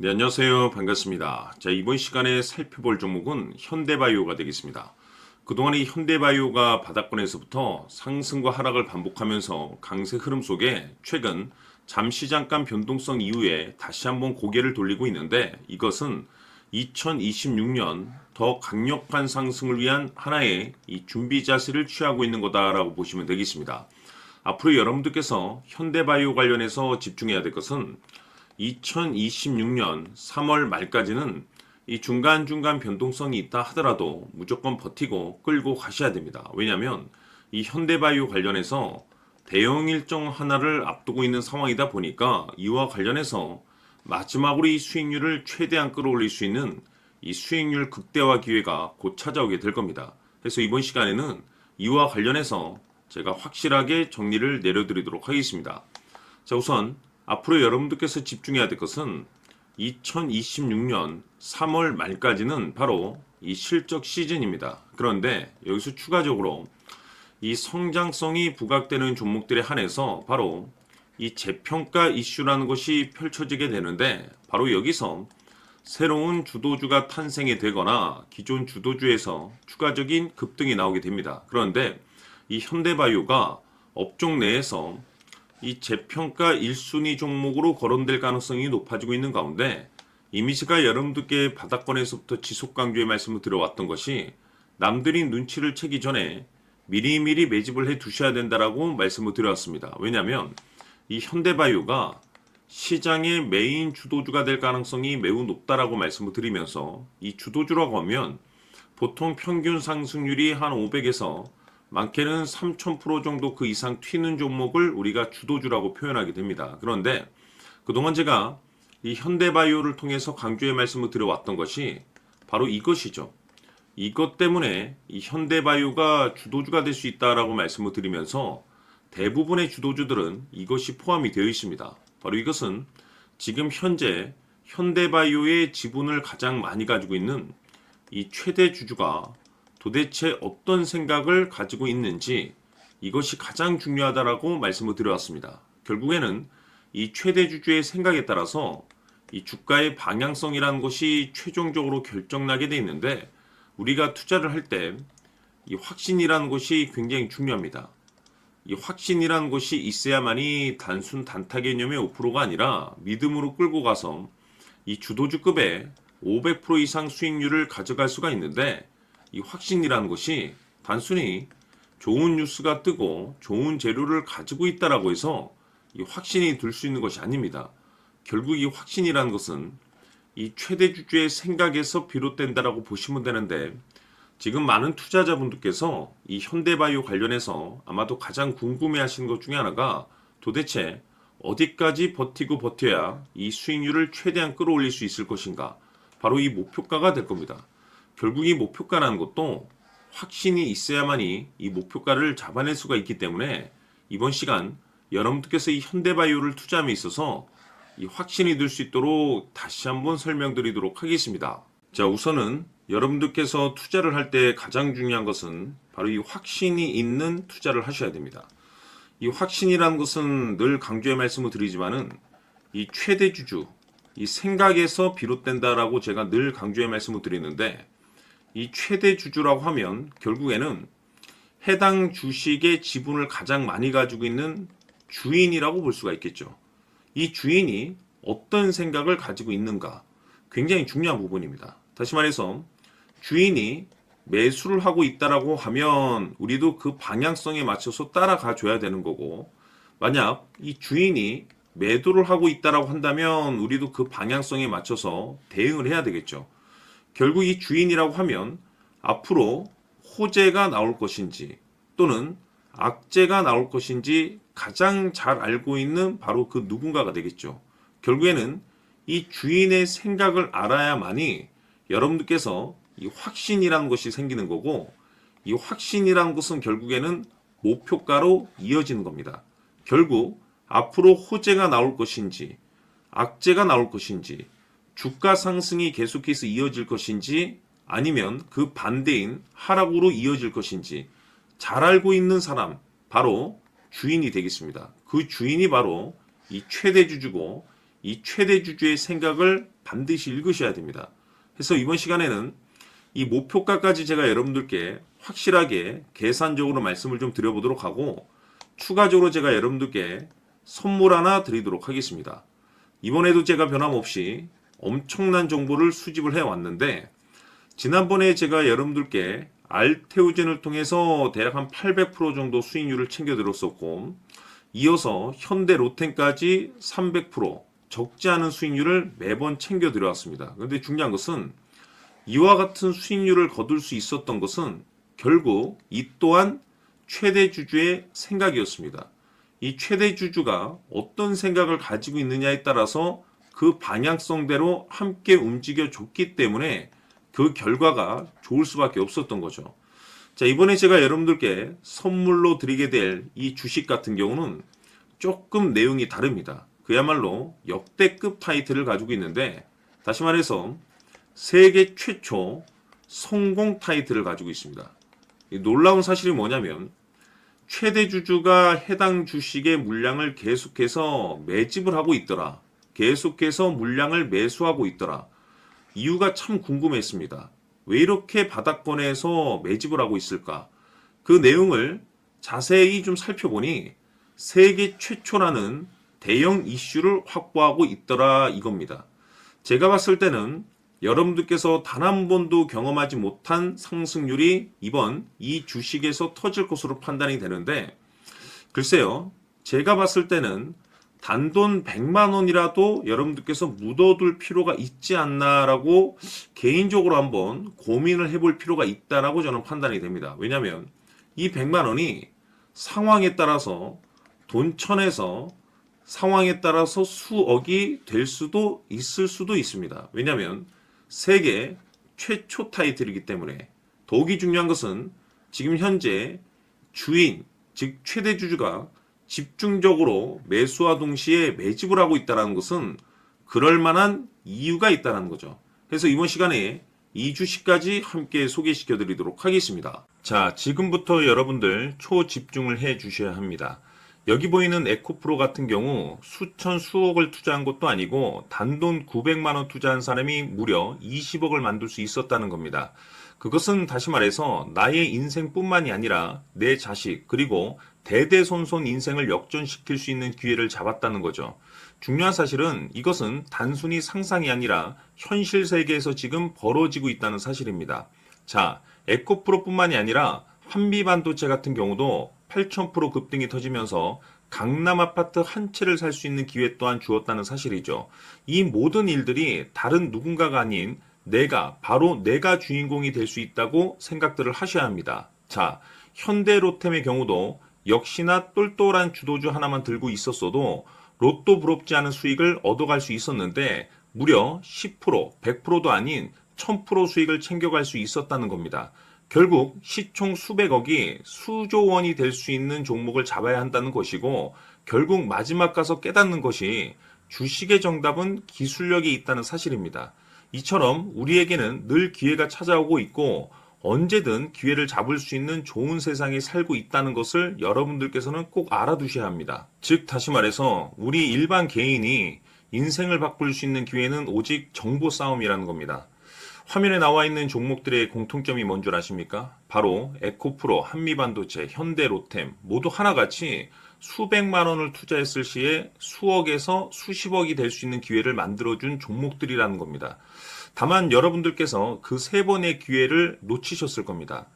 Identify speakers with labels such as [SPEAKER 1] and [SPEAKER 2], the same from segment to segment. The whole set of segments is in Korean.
[SPEAKER 1] 네, 안녕하세요. 반갑습니다. 자, 이번 시간에 살펴볼 종목은 현대바이오가 되겠습니다. 그동안 이 현대바이오가 바닥권에서부터 상승과 하락을 반복하면서 강세 흐름 속에 최근 잠시 잠깐 변동성 이후에 다시 한번 고개를 돌리고 있는데, 이것은 2026년 더 강력한 상승을 위한 하나의 이 준비 자세를 취하고 있는 거다라고 보시면 되겠습니다. 앞으로 여러분들께서 현대바이오 관련해서 집중해야 될 것은 2026년 3월 말까지는 이 중간중간 변동성이 있다 하더라도 무조건 버티고 끌고 가셔야 됩니다. 왜냐하면 이 현대바이오 관련해서 대형 일정 하나를 앞두고 있는 상황이다 보니까 이와 관련해서 마지막으로 이 수익률을 최대한 끌어올릴 수 있는 이 수익률 극대화 기회가 곧 찾아오게 될 겁니다. 그래서 이번 시간에는 이와 관련해서 제가 확실하게 정리를 내려드리도록 하겠습니다. 자, 우선 앞으로 여러분들께서 집중해야 될 것은 2026년 3월 말까지는 바로 이 실적 시즌입니다. 그런데 여기서 추가적으로 이 성장성이 부각되는 종목들에 한해서 바로 이 재평가 이슈라는 것이 펼쳐지게 되는데, 바로 여기서 새로운 주도주가 탄생이 되거나 기존 주도주에서 추가적인 급등이 나오게 됩니다. 그런데 이 현대바이오가 업종 내에서 이 재평가 1순위 종목으로 거론될 가능성이 높아지고 있는 가운데, 이미 제가 여러분들께 바닥권에서부터 지속 강조의 말씀을 드려왔던 것이 남들이 눈치를 채기 전에 미리미리 매집을 해 두셔야 된다라고 말씀을 드려왔습니다. 왜냐하면 이 현대바이오가 시장의 메인 주도주가 될 가능성이 매우 높다라고 말씀을 드리면서, 이 주도주라고 하면 보통 평균 상승률이 한 500에서 많게는 3000% 정도 그 이상 튀는 종목을 우리가 주도주라고 표현하게 됩니다. 그런데 그동안 제가 이 현대바이오를 통해서 강조의 말씀을 드려왔던 것이 바로 이것이죠. 이것 때문에 이 현대바이오가 주도주가 될 수 있다라고 말씀을 드리면서 대부분의 주도주들은 이것이 포함이 되어 있습니다. 바로 이것은 지금 현재 현대바이오의 지분을 가장 많이 가지고 있는 이 최대 주주가 도대체 어떤 생각을 가지고 있는지, 이것이 가장 중요하다라고 말씀을 드려왔습니다. 결국에는 이 최대 주주의 생각에 따라서 이 주가의 방향성이라는 것이 최종적으로 결정나게 돼 있는데, 우리가 투자를 할 때 이 확신이라는 것이 굉장히 중요합니다. 이 확신이라는 것이 있어야만이 단순 단타 개념의 5%가 아니라 믿음으로 끌고 가서 이 주도주급의 500% 이상 수익률을 가져갈 수가 있는데, 이 확신이라는 것이 단순히 좋은 뉴스가 뜨고 좋은 재료를 가지고 있다라고 해서 이 확신이 들 수 있는 것이 아닙니다. 결국 이 확신이라는 것은 이 최대 주주의 생각에서 비롯된다라고 보시면 되는데, 지금 많은 투자자분들께서 이 현대바이오 관련해서 아마도 가장 궁금해하시는 것 중에 하나가 도대체 어디까지 버티고 버텨야 이 수익률을 최대한 끌어올릴 수 있을 것인가, 바로 이 목표가가 될 겁니다. 결국 이 목표가라는 것도 확신이 있어야만이 이 목표가를 잡아낼 수가 있기 때문에 이번 시간 여러분들께서 이 현대바이오를 투자함에 있어서 이 확신이 들 수 있도록 다시 한번 설명드리도록 하겠습니다. 자, 우선은 여러분들께서 투자를 할 때 가장 중요한 것은 바로 이 확신이 있는 투자를 하셔야 됩니다. 이 확신이라는 것은 늘 강조의 말씀을 드리지만은 이 최대 주주, 이 생각에서 비롯된다라고 제가 늘 강조의 말씀을 드리는데, 이 최대 주주라고 하면 결국에는 해당 주식의 지분을 가장 많이 가지고 있는 주인이라고 볼 수가 있겠죠. 이 주인이 어떤 생각을 가지고 있는가, 굉장히 중요한 부분입니다. 다시 말해서 주인이 매수를 하고 있다라고 하면 우리도 그 방향성에 맞춰서 따라가 줘야 되는 거고, 만약 이 주인이 매도를 하고 있다라고 한다면 우리도 그 방향성에 맞춰서 대응을 해야 되겠죠. 결국 이 주인이라고 하면 앞으로 호재가 나올 것인지 또는 악재가 나올 것인지 가장 잘 알고 있는 바로 그 누군가가 되겠죠. 결국에는 이 주인의 생각을 알아야만이 여러분들께서 이 확신이라는 것이 생기는 거고, 이 확신이라는 것은 결국에는 목표가로 이어지는 겁니다. 결국 앞으로 호재가 나올 것인지 악재가 나올 것인지, 주가 상승이 계속해서 이어질 것인지 아니면 그 반대인 하락으로 이어질 것인지 잘 알고 있는 사람, 바로 주인이 되겠습니다. 그 주인이 바로 이 최대 주주고, 이 최대 주주의 생각을 반드시 읽으셔야 됩니다. 그래서 이번 시간에는 이 목표가까지 제가 여러분들께 확실하게 계산적으로 말씀을 좀 드려보도록 하고, 추가적으로 제가 여러분들께 선물 하나 드리도록 하겠습니다. 이번에도 제가 변함없이 엄청난 정보를 수집을 해왔는데, 지난번에 제가 여러분들께 알테오젠을 통해서 대략 한 800% 정도 수익률을 챙겨드렸었고, 이어서 현대 로템까지 300% 적지 않은 수익률을 매번 챙겨드려왔습니다. 그런데 중요한 것은 이와 같은 수익률을 거둘 수 있었던 것은 결국 이 또한 최대 주주의 생각이었습니다. 이 최대 주주가 어떤 생각을 가지고 있느냐에 따라서 그 방향성대로 함께 움직여 줬기 때문에 그 결과가 좋을 수밖에 없었던 거죠. 자, 이번에 제가 여러분들께 선물로 드리게 될 이 주식 같은 경우는 조금 내용이 다릅니다. 그야말로 역대급 타이틀을 가지고 있는데, 다시 말해서 세계 최초 성공 타이틀을 가지고 있습니다. 놀라운 사실이 뭐냐면 최대 주주가 해당 주식의 물량을 계속해서 매집을 하고 있더라. 계속해서 물량을 매수하고 있더라. 이유가 참 궁금했습니다. 왜 이렇게 바닥권에서 매집을 하고 있을까? 그 내용을 자세히 좀 살펴보니 세계 최초라는 대형 이슈를 확보하고 있더라 이겁니다. 제가 봤을 때는 여러분들께서 단 한 번도 경험하지 못한 상승률이 이번 이 주식에서 터질 것으로 판단이 되는데, 글쎄요, 제가 봤을 때는 단돈 100만 원이라도 여러분들께서 묻어둘 필요가 있지 않나라고 개인적으로 한번 고민을 해볼 필요가 있다라고 저는 판단이 됩니다. 왜냐하면 이 100만 원이 상황에 따라서 돈천에서 상황에 따라서 수억이 될 수도 있을 수도 있습니다. 왜냐하면 세계 최초 타이틀이기 때문에. 더욱이 중요한 것은 지금 현재 주인, 즉 최대 주주가 집중적으로 매수와 동시에 매집을 하고 있다는 것은 그럴 만한 이유가 있다는 거죠. 그래서 이번 시간에 이 주식까지 함께 소개시켜 드리도록 하겠습니다. 자, 지금부터 여러분들 초집중을 해 주셔야 합니다. 여기 보이는 에코프로 같은 경우 수천 수억을 투자한 것도 아니고 단돈 900만 원 투자한 사람이 무려 20억을 만들 수 있었다는 겁니다. 그것은 다시 말해서 나의 인생뿐만이 아니라 내 자식 그리고 대대손손 인생을 역전시킬 수 있는 기회를 잡았다는 거죠. 중요한 사실은 이것은 단순히 상상이 아니라 현실 세계에서 지금 벌어지고 있다는 사실입니다. 자, 에코프로뿐만이 아니라 한미반도체 같은 경우도 8,000% 급등이 터지면서 강남 아파트 한 채를 살 수 있는 기회 또한 주었다는 사실이죠. 이 모든 일들이 다른 누군가가 아닌 바로 내가 주인공이 될 수 있다고 생각들을 하셔야 합니다. 자, 현대로템의 경우도 역시나 똘똘한 주도주 하나만 들고 있었어도 로또 부럽지 않은 수익을 얻어갈 수 있었는데 무려 10%, 100%도 아닌 1000% 수익을 챙겨갈 수 있었다는 겁니다. 결국 시총 수백억이 수조 원이 될 수 있는 종목을 잡아야 한다는 것이고, 결국 마지막 가서 깨닫는 것이 주식의 정답은 기술력이 있다는 사실입니다. 이처럼 우리에게는 늘 기회가 찾아오고 있고 언제든 기회를 잡을 수 있는 좋은 세상에 살고 있다는 것을 여러분들께서는 꼭 알아두셔야 합니다. 즉 다시 말해서 우리 일반 개인이 인생을 바꿀 수 있는 기회는 오직 정보 싸움이라는 겁니다. 화면에 나와 있는 종목들의 공통점이 뭔 줄 아십니까? 바로 에코프로, 한미반도체, 현대로템 모두 하나같이 수백만 원을 투자했을 시에 수억에서 수십억이 될 수 있는 기회를 만들어준 종목들이라는 겁니다. 다만 여러분들께서 그 세 번의 기회를 놓치셨을 겁니다.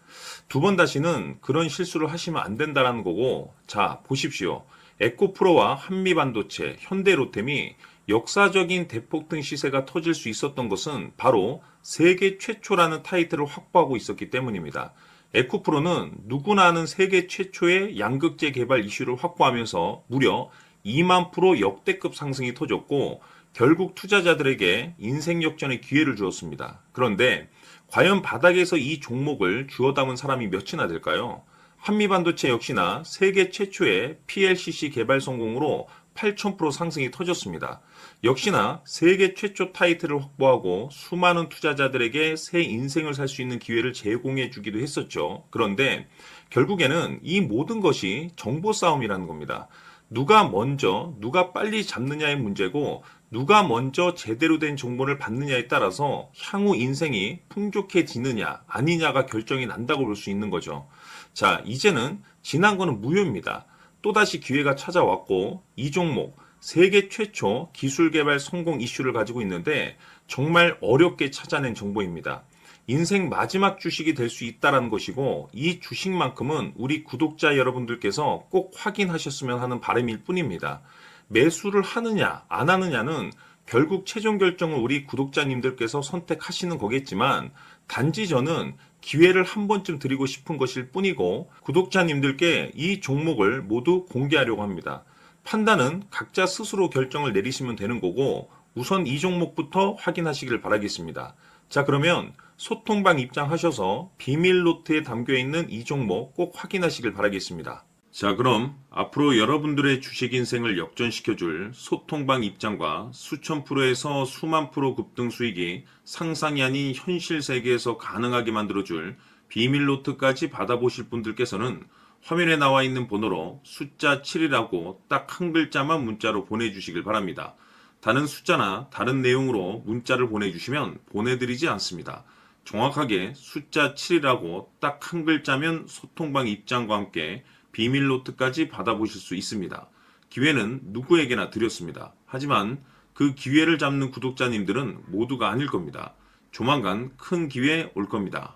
[SPEAKER 1] 두 번 다시는 그런 실수를 하시면 안 된다는 거고, 자 보십시오. 에코프로와 한미반도체, 현대로템이 역사적인 대폭등 시세가 터질 수 있었던 것은 바로 세계 최초라는 타이틀을 확보하고 있었기 때문입니다. 에코프로는 누구나 아는 세계 최초의 양극재 개발 이슈를 확보하면서 무려 2만 프로 역대급 상승이 터졌고 결국 투자자들에게 인생 역전의 기회를 주었습니다. 그런데 과연 바닥에서 이 종목을 주워 담은 사람이 몇이나 될까요? 한미반도체 역시나 세계 최초의 PLCC 개발 성공으로 8,000% 상승이 터졌습니다. 역시나 세계 최초 타이틀을 확보하고 수많은 투자자들에게 새 인생을 살 수 있는 기회를 제공해 주기도 했었죠. 그런데 결국에는 이 모든 것이 정보 싸움이라는 겁니다. 누가 먼저, 누가 빨리 잡느냐의 문제고 누가 먼저 제대로 된 정보를 받느냐에 따라서 향후 인생이 풍족해지느냐 아니냐가 결정이 난다고 볼 수 있는 거죠. 자, 이제는 지난 거는 무효입니다. 또다시 기회가 찾아왔고 이 종목 세계 최초 기술 개발 성공 이슈를 가지고 있는데 정말 어렵게 찾아낸 정보입니다. 인생 마지막 주식이 될 수 있다는 것이고 이 주식만큼은 우리 구독자 여러분들께서 꼭 확인하셨으면 하는 바람일 뿐입니다. 매수를 하느냐 안 하느냐는 결국 최종 결정을 우리 구독자님들께서 선택하시는 거겠지만 단지 저는 기회를 한 번쯤 드리고 싶은 것일 뿐이고 구독자님들께 이 종목을 모두 공개하려고 합니다. 판단은 각자 스스로 결정을 내리시면 되는 거고 우선 이 종목부터 확인하시길 바라겠습니다. 자, 그러면 소통방 입장하셔서 비밀 노트에 담겨 있는 이 종목 꼭 확인하시길 바라겠습니다. 자, 그럼 앞으로 여러분들의 주식 인생을 역전시켜줄 소통방 입장과 수천 프로에서 수만 프로 급등 수익이 상상이 아닌 현실 세계에서 가능하게 만들어줄 비밀 노트까지 받아보실 분들께서는 화면에 나와 있는 번호로 숫자 7이라고 딱 한 글자만 문자로 보내주시길 바랍니다. 다른 숫자나 다른 내용으로 문자를 보내주시면 보내드리지 않습니다. 정확하게 숫자 7이라고 딱 한 글자면 소통방 입장과 함께 비밀 노트까지 받아보실 수 있습니다. 기회는 누구에게나 드렸습니다. 하지만 그 기회를 잡는 구독자님들은 모두가 아닐 겁니다. 조만간 큰 기회 올 겁니다.